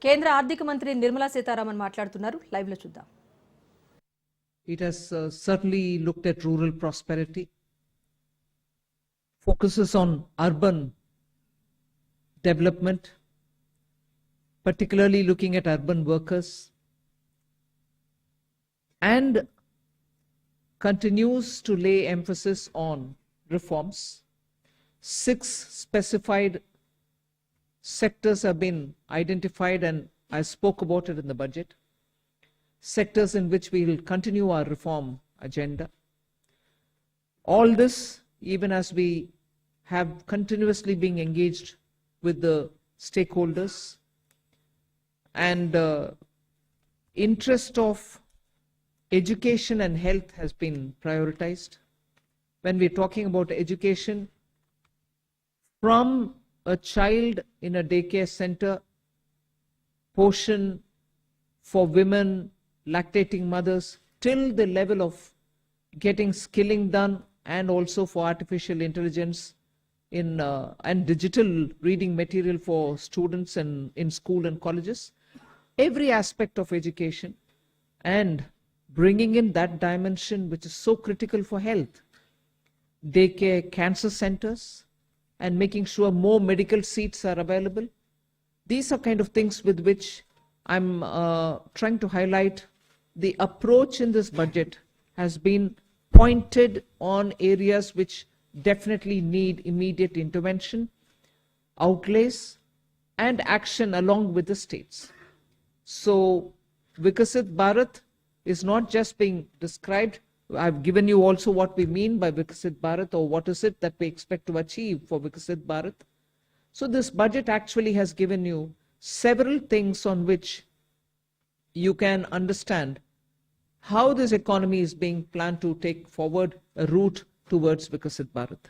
కేంద్ర ఆర్థిక మంత్రి నిర్మలా సీతారామన్ మాట్లాడుతున్నారు. లైవ్ లో చూద్దాం. It has certainly looked at rural prosperity, focuses on urban development, particularly looking at urban workers, and continues to lay emphasis on reforms. 6 specified sectors have been identified, and I spoke about it in the budget. Sectors in which we will continue our reform agenda. All this, even as we have continuously been engaged with the stakeholders, and interest of education and health has been prioritized. When we're talking about education, from a child in a daycare center, portion for women, lactating mothers, till the level of getting skilling done, and also for artificial intelligence and digital reading material for students and in school and colleges. Every aspect of education, and bringing in that dimension which is so critical for health. Daycare, cancer centers, and making sure more medical seats are available. These are kind of things with which I'm trying to highlight. The approach in this budget has been pointed on areas which definitely need immediate intervention, outlays, and action along with the states. So Vikasit Bharat is not just being described. I've given you also what we mean by Vikasit Bharat, or what is it that we expect to achieve for Vikasit Bharat. So this budget actually has given you several things on which you can understand how this economy is being planned to take forward a route towards Vikasit Bharat.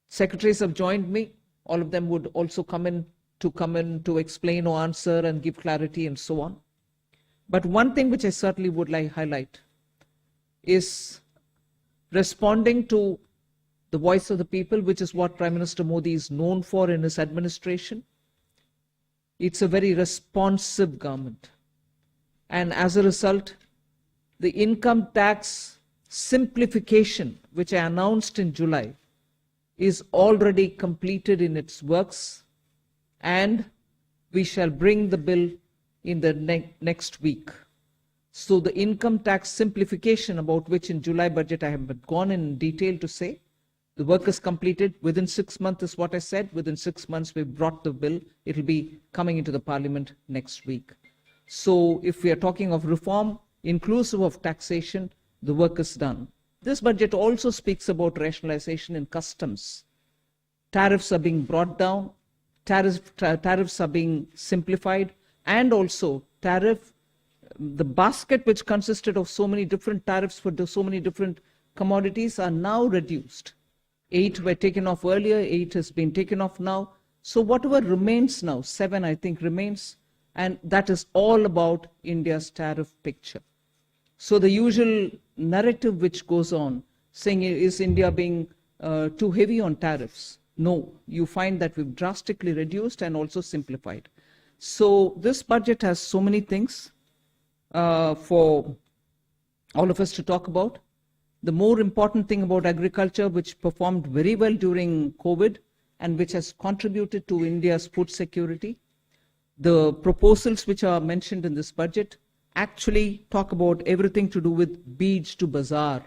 Secretaries have joined me. All of them would also come in to explain or answer and give clarity and so on. But one thing which I certainly would like to highlight is responding to the voice of the people, which is what Prime Minister Modi is known for in his administration. It's a very responsive government. And as a result, the income tax simplification, which I announced in July, is already completed in its works, and we shall bring the bill in the next week. So the income tax simplification, about which in July budget I have gone in detail to say, the work is completed within 6 months is what I said. Within 6 months we've brought the bill. It will be coming into the parliament next week. So if we are talking of reform, inclusive of taxation, the work is done. This budget also speaks about rationalization in customs. Tariffs are being brought down, tariffs are being simplified, and also the basket which consisted of so many different tariffs for so many different commodities are now reduced. 8 were taken off earlier, 8 has been taken off now. So whatever remains now, 7 I think remains, and that is all about India's tariff picture. So the usual narrative which goes on, saying is India being too heavy on tariffs? No, you find that we've drastically reduced and also simplified. So this budget has so many things for all of us to talk about. The more important thing about agriculture, which performed very well during COVID and which has contributed to India's food security, the proposals which are mentioned in this budget actually talk about everything to do with beej to bazaar,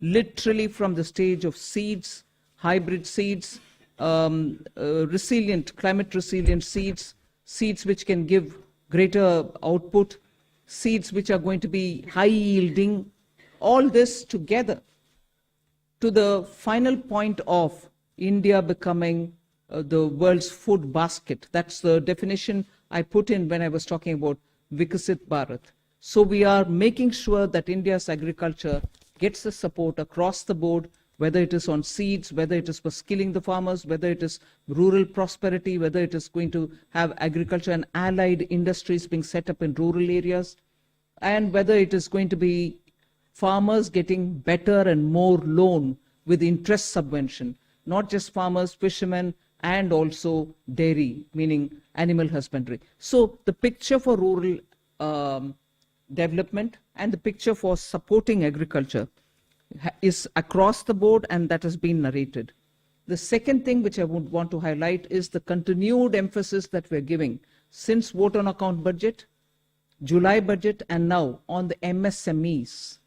literally from the stage of seeds, hybrid seeds, climate resilient seeds, seeds which can give greater output, seeds which are going to be high yielding, all this together to the final point of India becoming the world's food basket. That's the definition I put in when I was talking about Vikasit Bharat. So we are making sure that India's agriculture gets the support across the board, whether it is on seeds, whether it is for skilling the farmers, whether it is rural prosperity, whether it is going to have agriculture and allied industries being set up in rural areas, and whether it is going to be farmers getting better and more loan with interest subvention, not just farmers, fishermen, and also dairy, meaning animal husbandry. So the picture for rural development and the picture for supporting agriculture is across the board, and that has been narrated. The second thing which I would want to highlight is the continued emphasis that we're giving since vote on account budget, July budget, and now on the MSMEs,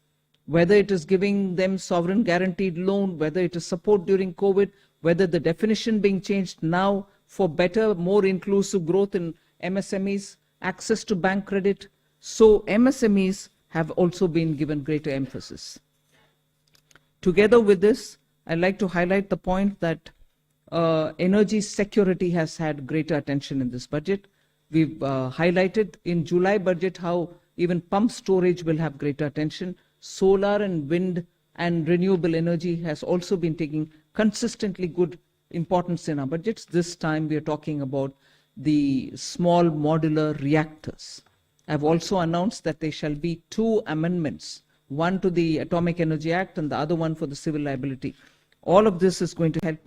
whether it is giving them sovereign guaranteed loan, whether it is support during COVID, whether the definition being changed now for better, more inclusive growth in MSMEs, access to bank credit. So MSMEs have also been given greater emphasis. Together with this, I'd like to highlight the point that energy security has had greater attention in this budget. We've highlighted in July budget how even pump storage will have greater attention. Solar and wind and renewable energy has also been taking consistently good importance in our budgets. This time we are talking about the small modular reactors. I've also announced that there shall be 2 amendments, one to the Atomic Energy Act and the other one for the civil liability. All of this is going to help